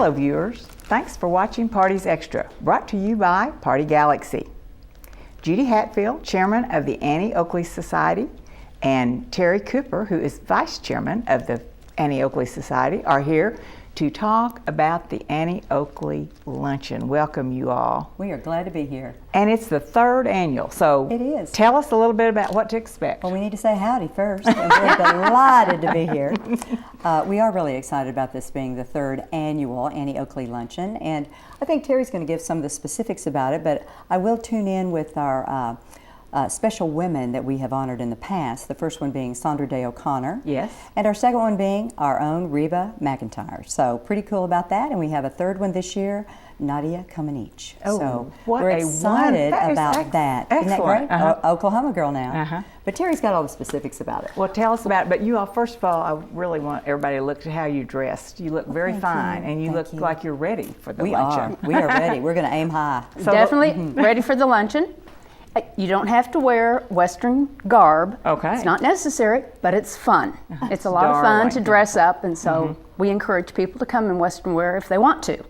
Hello viewers, thanks for watching Parties Extra, brought to you by Party Galaxy. Judy Hatfield, Chairman of the Annie Oakley Society, and Terri Cooper, who is Vice Chairman of the Annie Oakley Society, are here to talk about the Annie Oakley Luncheon. Welcome you all. We are glad to be here. And it's the third annual, so it is. Tell us a little bit about what to expect. Well, we need to say howdy first, and we're delighted to be here. We are really excited about this being the third annual Annie Oakley Luncheon, and I think Terry's going to give some of the specifics about it, but I will tune in with our special women that we have honored in the past, the first one being Sandra Day O'Connor. Yes. And our second one being our own Reba McIntyre. So pretty cool about that. And we have a third one this year, Nadia Comaneci. Oh, so what we're excited about that. Excellent. Isn't that great? Uh-huh. Oklahoma girl now. Uh-huh. But Terry's got all the specifics about it. Well, tell us about it. But you all, first of all, I really want everybody to look at how you dressed. You look very fine, and you look like you're ready for the luncheon. We are ready. We're going to aim high. So definitely ready for the luncheon. You don't have to wear Western garb. Okay. It's not necessary, but it's fun. It's a lot of fun to dress up, and so we encourage people to come in Western wear if they want to.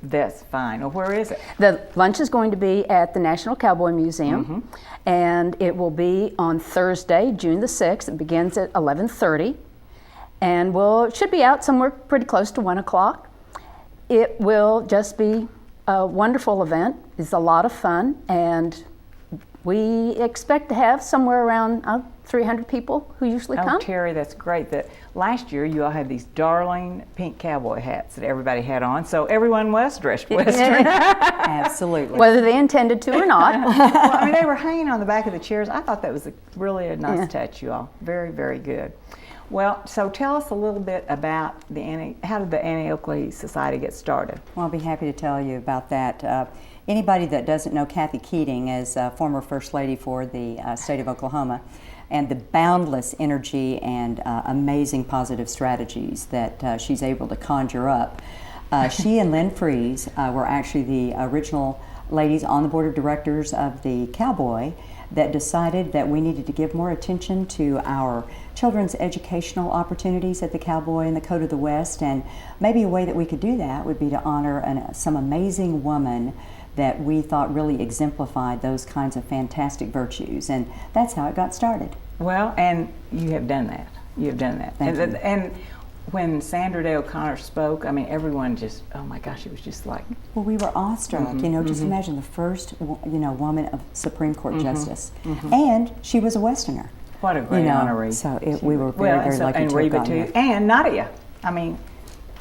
That's fine. Well, where is it? The lunch is going to be at the National Cowboy Museum, and it will be on Thursday, June the 6th. It begins at 11:30, and it should be out somewhere pretty close to 1 o'clock. It will just be a wonderful event. It's a lot of fun, and we expect to have somewhere around 300 people who usually come. Oh, Terri, that's great. That last year you all had these darling pink cowboy hats that everybody had on, so everyone was dressed Western. Absolutely. Whether they intended to or not. Well, I mean, they were hanging on the back of the chairs. I thought that was really a nice touch, you all. Very, very good. Well, so tell us a little bit about how did the Annie Oakley Society get started? Well, I'll be happy to tell you about that. Anybody that doesn't know Kathy Keating as former First Lady for the state of Oklahoma, and the boundless energy and amazing positive strategies that she's able to conjure up. She and Lynn Freeze were actually the original ladies on the board of directors of the Cowboy that decided that we needed to give more attention to our children's educational opportunities at the Cowboy and the Code of the West, and maybe a way that we could do that would be to honor some amazing woman that we thought really exemplified those kinds of fantastic virtues, and that's how it got started. Well, and you have done that. You have done that. Thank you. And when Sandra Day O'Connor spoke, I mean, everyone just, oh my gosh, it was just like... Well, we were awestruck, just imagine the first, woman of Supreme Court Justice, and she was a Westerner. What a great honoree. So we were very, very lucky and to Reba have gotten too. And Nadia, I mean,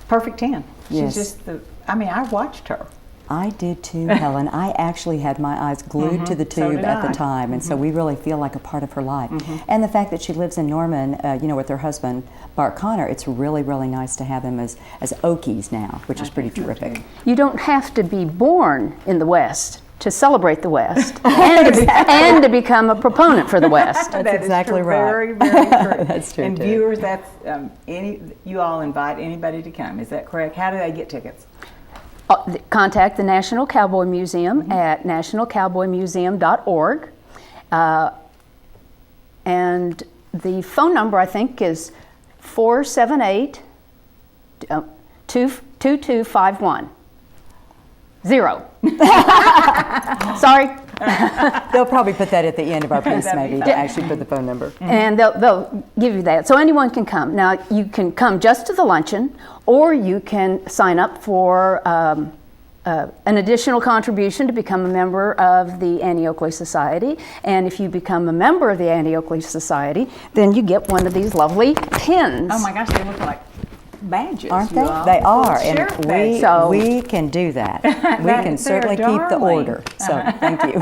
perfect 10. Yes. She's just I watched her. I did too, Helen. I actually had my eyes glued to the tube at the time, and so we really feel like a part of her life. And the fact that she lives in Norman, with her husband, Bart Connor, it's really, really nice to have them as Okies now, which is pretty terrific. You don't have to be born in the West to celebrate the West and to become a proponent for the West. That's exactly right. Very, very true. That's true. And too. viewers, that's you all invite anybody to come. Is that correct? How do they get tickets? Contact the National Cowboy Museum at nationalcowboymuseum.org. And the phone number, I think, is 478-2251. 0. Sorry. They'll probably put that at the end of our piece, maybe, to actually put the phone number. And they'll give you that. So anyone can come. Now, you can come just to the luncheon, or you can sign up for an additional contribution to become a member of the Annie Oakley Society. And if you become a member of the Annie Oakley Society, then you get one of these lovely pins. Oh my gosh, they look like badges. Aren't they? All. They are, Sheriff and we can do that. We can certainly keep the order. So thank you.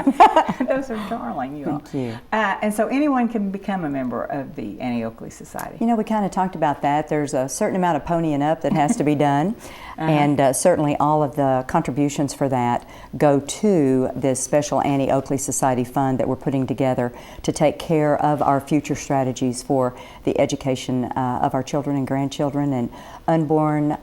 Those are darling, you all. Thank you. And so anyone can become a member of the Annie Oakley Society. We kind of talked about that. There's a certain amount of ponying up that has to be done, and certainly all of the contributions for that go to this special Annie Oakley Society fund that we're putting together to take care of our future strategies for the education of our children and grandchildren and unborn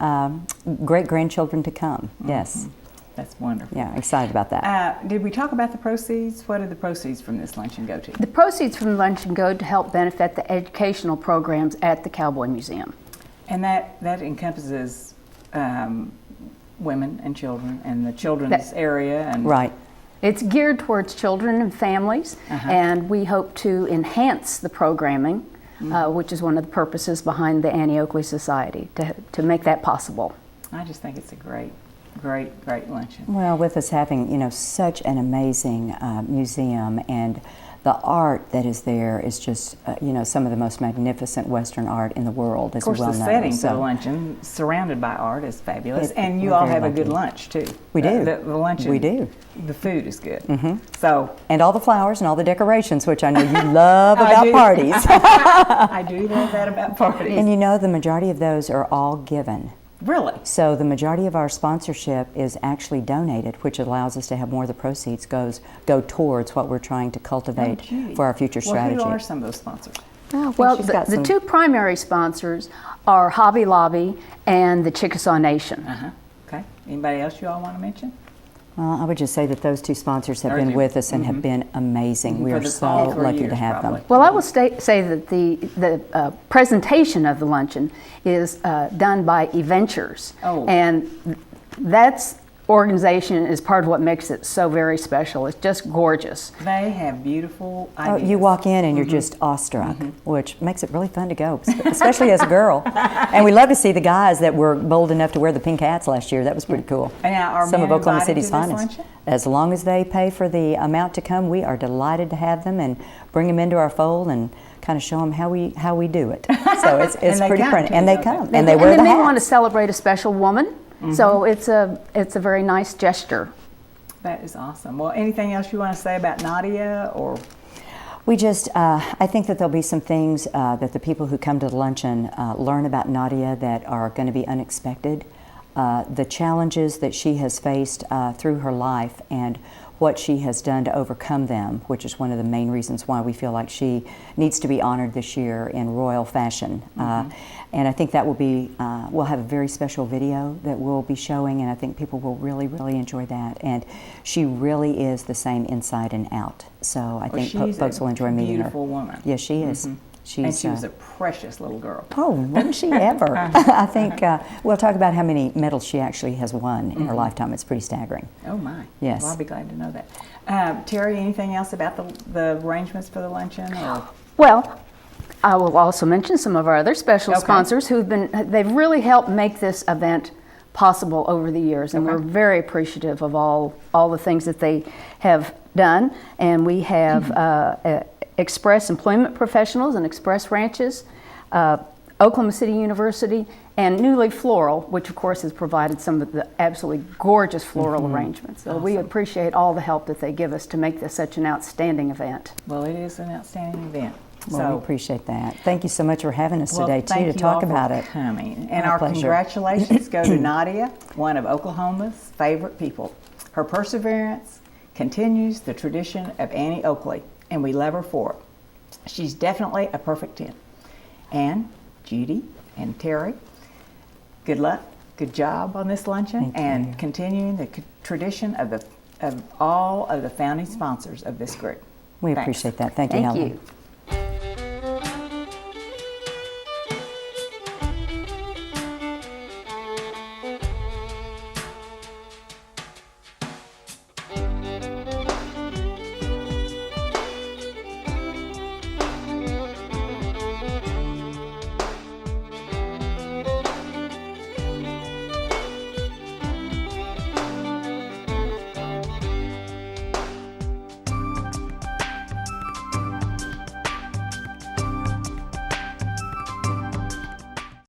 great-grandchildren to come. Yes. That's wonderful. Yeah, excited about that. Did we talk about the proceeds? What did the proceeds from this luncheon go to? The proceeds from the luncheon go to help benefit the educational programs at the Cowboy Museum. And that encompasses women and children and the children's area. And Right. It's geared towards children and families, and we hope to enhance the programming, which is one of the purposes behind the Annie Oakley Society, to make that possible. I just think it's a great, great, great luncheon. Well, with us having, such an amazing museum, and the art that is there is just, some of the most magnificent Western art in the world, as Of course, well the known. setting So for the luncheon, surrounded by art, is fabulous. And you we're all very have a good lucky. lunch, too. We do. The luncheon. We do. The food is good. So And all the flowers and all the decorations, which I know you love I about do. parties. I do love that about parties. And the majority of those are all given. Really? So the majority of our sponsorship is actually donated, which allows us to have more of the proceeds go towards what we're trying to cultivate Judy. for our future strategy. Well, who are some of those sponsors? Well, she's the, got the some- two primary sponsors are Hobby Lobby and the Chickasaw Nation. Okay. Anybody else you all want to mention? I would just say that those two sponsors have Are been they- with us and have been amazing. We For are all so 3 lucky years, to have probably. them. Well, I will say that the presentation of the luncheon is done by eVentures, Oh. and that's organization is part of what makes it so very special. It's just gorgeous. They have beautiful Oh, ideas. you walk in and you're just awestruck, which makes it really fun to go, especially as a girl. And we love to see the guys that were bold enough to wear the pink hats last year. That was pretty cool. And now, are Some of men Oklahoma invited City's to this finest. luncheon? As long as they pay for the amount to come, we are delighted to have them and bring them into our fold and kind of show them how we do it. So it's And they pretty come, pretty, too, and they don't come they? and they wear the may want to hats. celebrate a special woman, so it's a very nice gesture. That is awesome. Well, anything else you want to say about Nadia, or? We just, I think that there'll be some things that the people who come to the luncheon learn about Nadia that are going to be unexpected. The challenges that she has faced through her life and what she has done to overcome them, which is one of the main reasons why we feel like she needs to be honored this year in royal fashion. And I think that will be, we'll have a very special video that we'll be showing, and I think people will really, really enjoy that. And she really is the same inside and out. So I think she's folks will enjoy meeting her. beautiful woman. Yes, she is. She's, And she was a precious little girl. Oh, wasn't she ever? I think we'll talk about how many medals she actually has won in her lifetime. It's pretty staggering. Oh my. Yes. Well, I'll be glad to know that. Terry, anything else about the arrangements for the luncheon? Or? Well, I will also mention some of our other special Okay. sponsors they've really helped make this event possible over the years, and Okay. we're very appreciative of all the things that they have done. And we have Express Employment Professionals and Express Ranches, Oklahoma City University, and Newly Floral, which of course has provided some of the absolutely gorgeous floral arrangements. So we appreciate all the help that they give us to make this such an outstanding event. Well, it is an outstanding event. Well, we appreciate that. Thank you so much for having us Well, today, too, thank to you talk all for about it. coming. And My our pleasure. congratulations go to Nadia, one of Oklahoma's favorite people. Her perseverance continues the tradition of Annie Oakley, and we love her for it. She's definitely a perfect 10. And Judy and Terry, good luck, good job on this luncheon, Thank and you. continuing the tradition of all of the founding sponsors of this group. We Thanks. appreciate that. Thank you, Thank Helen. you.